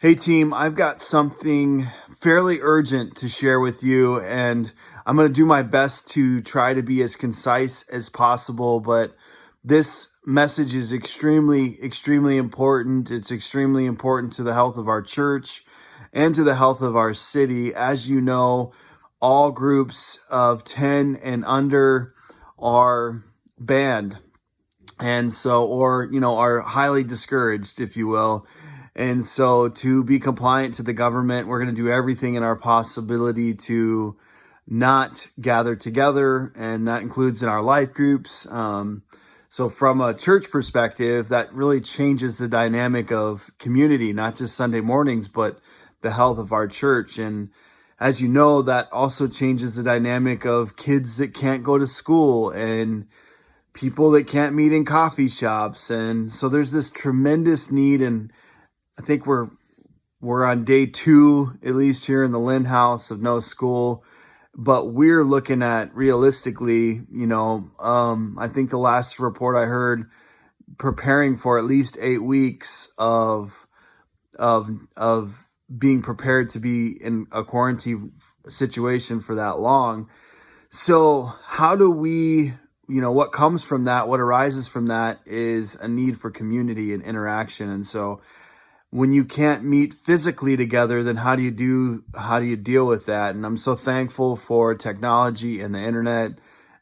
Hey team, I've got something fairly urgent to share with you, and I'm going to do my best to try to be as concise as possible. But this message is extremely important. It's extremely important to the health of our church and to the health of our city. As you know, all groups of 10 and under are banned, and so, are highly discouraged, if you will. And so, to be compliant to the government, we're going to do everything in our possibility to not gather together, and that includes in our life groups. So, from a church perspective, that really changes the dynamic of community, not just Sunday mornings, but the health of our church. And as you know, that also changes the dynamic of kids that can't go to school and people that can't meet in coffee shops. And so there's this tremendous need, and I think we're on day 2, at least here in the Lynn house, of no school. But we're looking at realistically, I think the last report I heard, preparing for at least 8 weeks of being prepared to be in a quarantine situation for that long. So how do we, what comes from that, what arises from that is a need for community and interaction. And so when you can't meet physically together, then how do you deal with that? And I'm so thankful for technology and the internet,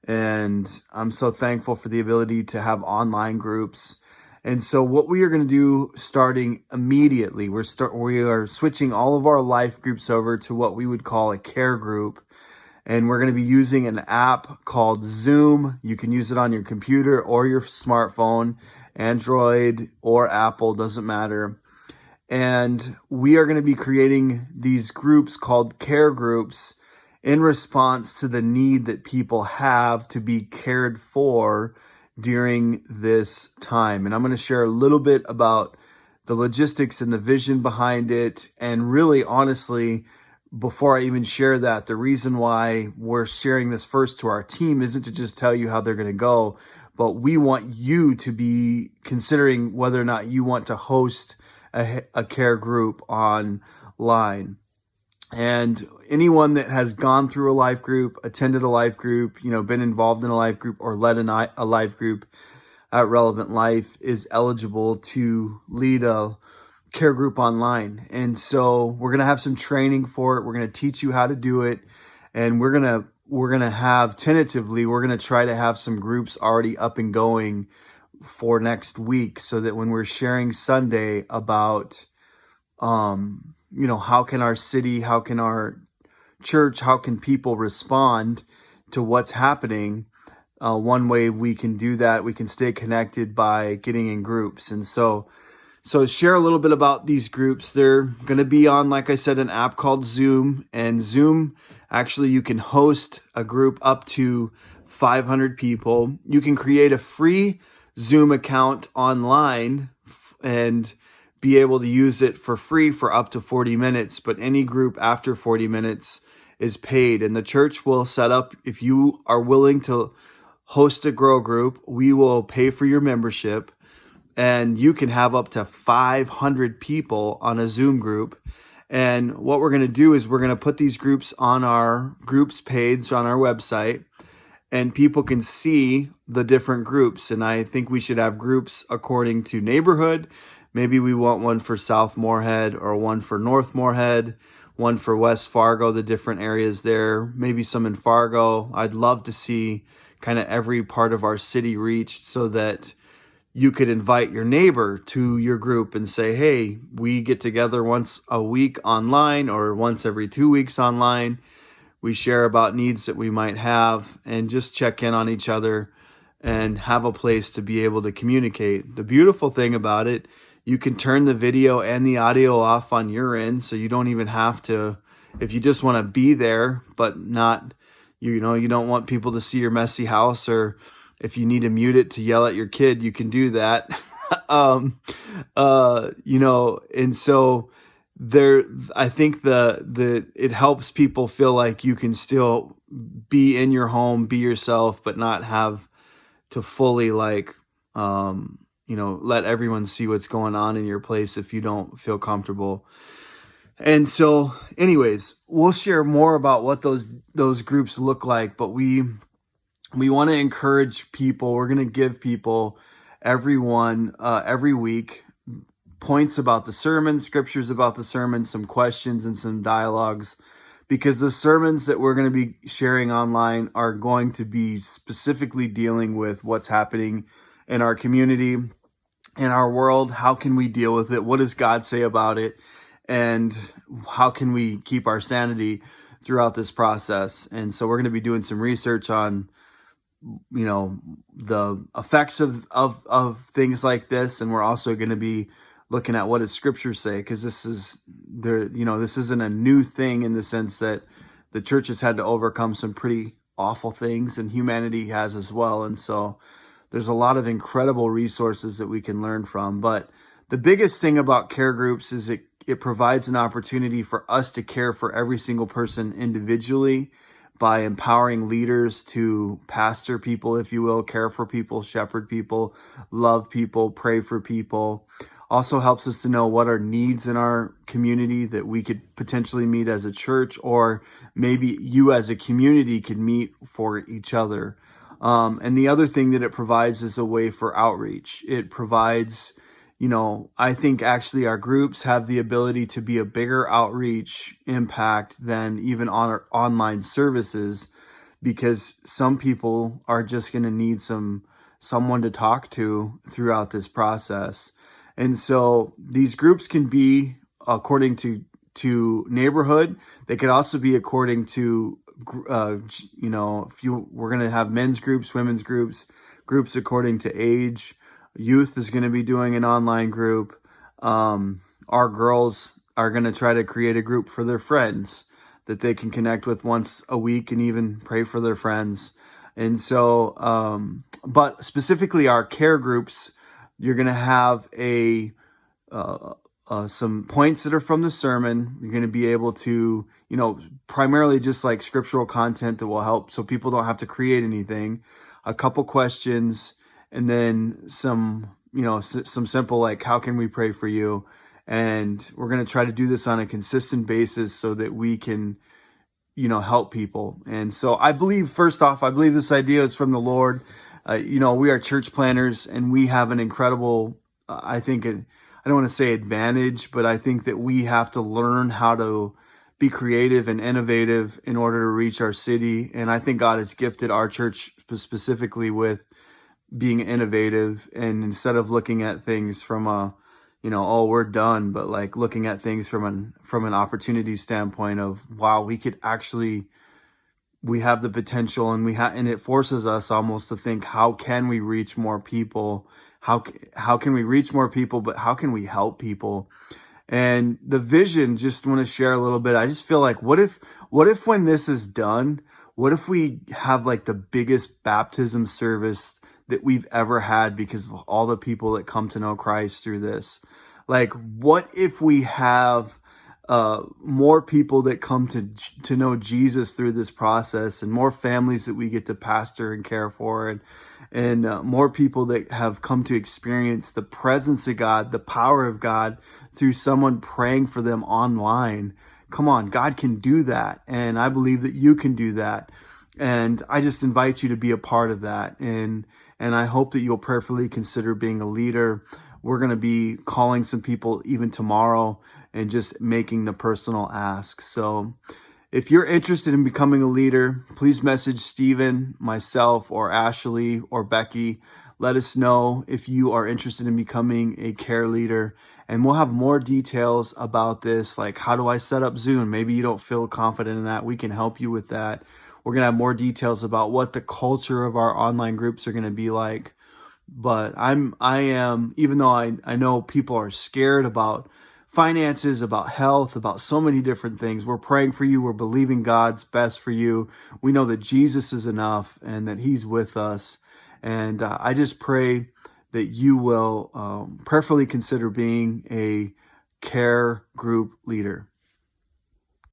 and I'm so thankful for the ability to have online groups. And so what we are going to do starting immediately, we are switching all of our life groups over to what we would call a care group. And we're going to be using an app called Zoom. You can use it on your computer or your smartphone, Android or Apple, doesn't matter. And we are going to be creating these groups called care groups in response to the need that people have to be cared for during this time. And I'm going to share a little bit about the logistics and the vision behind it. And really, honestly, before I even share that, the reason why we're sharing this first to our team isn't to just tell you how they're going to go, but we want you to be considering whether or not you want to host a care group online. And anyone that has gone through a life group, attended a life group, been involved in a life group or led a life group at Relevant Life is eligible to lead a care group online. And so we're going to have some training for it. We're going to teach you how to do it. And we're going to have tentatively, we're going to try to have some groups already up and going for next week, so that when we're sharing Sunday about, how can our city, how can our church, how can people respond to what's happening? One way we can do that, we can stay connected by getting in groups. And so share a little bit about these groups. They're going to be on, like I said, an app called Zoom. And Zoom, actually, you can host a group up to 500 people. You can create a free Zoom account online and be able to use it for free for up to 40 minutes. But any group after 40 minutes is paid. And the church will set up, if you are willing to host a grow group, we will pay for your membership. And you can have up to 500 people on a Zoom group. And what we're going to do is we're going to put these groups on our groups page on our website, and people can see the different groups. And I think we should have groups according to neighborhood. Maybe we want one for South Moorhead, or one for North Moorhead, one for West Fargo, the different areas there, maybe some in Fargo. I'd love to see kind of every part of our city reached, so that you could invite your neighbor to your group and say, hey, we get together once a week online or once every 2 weeks online. We share about needs that we might have and just check in on each other and have a place to be able to communicate. The beautiful thing about it, you can turn the video and the audio off on your end, so you don't even have to, if you just want to be there, but not, you don't want people to see your messy house, or if you need to mute it to yell at your kid, you can do that. And so I think it helps people feel like you can still be in your home, be yourself, but not have to fully let everyone see what's going on in your place if you don't feel comfortable. And so anyways, we'll share more about what those groups look like, but we want to encourage people. We're going to give people everyone every week points about the sermon, scriptures about the sermon, some questions and some dialogues, because the sermons that we're going to be sharing online are going to be specifically dealing with what's happening in our community, in our world. How can we deal with it? What does God say about it? And how can we keep our sanity throughout this process? And so we're going to be doing some research on, the effects of things like this. And we're also going to be looking at what does scripture say, because this isn't a new thing in the sense that the church has had to overcome some pretty awful things, and humanity has as well. And so there's a lot of incredible resources that we can learn from. But the biggest thing about care groups is it provides an opportunity for us to care for every single person individually by empowering leaders to pastor people, if you will, care for people, shepherd people, love people, pray for people. Also helps us to know what are needs in our community that we could potentially meet as a church, or maybe you as a community could meet for each other. And the other thing that it provides is a way for outreach. It provides, I think actually our groups have the ability to be a bigger outreach impact than even on our online services, because some people are just going to need someone to talk to throughout this process. And so these groups can be according to neighborhood. They could also be according to, we're going to have men's groups, women's groups according to age. Youth is going to be doing an online group. Our girls are going to try to create a group for their friends that they can connect with once a week and even pray for their friends. And so, but specifically our care groups, you're going to have some points that are from the sermon. You're going to be able to, primarily just like scriptural content that will help so people don't have to create anything. A couple questions, and then some simple like, how can we pray for you? And we're going to try to do this on a consistent basis so that we can, help people. And so I believe, first off, this idea is from the Lord. We are church planners, and we have an incredible, I don't want to say advantage, but I think that we have to learn how to be creative and innovative in order to reach our city. And I think God has gifted our church specifically with being innovative, and instead of looking at things from we're done, but like looking at things from an opportunity standpoint of, wow, we have the potential, and it forces us almost to think, how can we reach more people? How can we reach more people, but how can we help people? And the vision, just want to share a little bit. I just feel like, what if when this is done, what if we have like the biggest baptism service that we've ever had because of all the people that come to know Christ through this? Like, what if we have more people that come to know Jesus through this process, and more families that we get to pastor and care for, and more people that have come to experience the presence of God, the power of God through someone praying for them online. Come on, God can do that. And I believe that you can do that. And I just invite you to be a part of that. And I hope that you'll prayerfully consider being a leader. We're going to be calling some people even tomorrow and just making the personal ask. So if you're interested in becoming a leader, please message Stephen, myself, or Ashley, or Becky. Let us know if you are interested in becoming a care leader. And we'll have more details about this, like how do I set up Zoom? Maybe you don't feel confident in that. We can help you with that. We're going to have more details about what the culture of our online groups are going to be like. But I am, even though I know people are scared about finances, about health, about so many different things, we're praying for you. We're believing God's best for you. We know that Jesus is enough and that he's with us. And I just pray that you will prayerfully consider being a care group leader.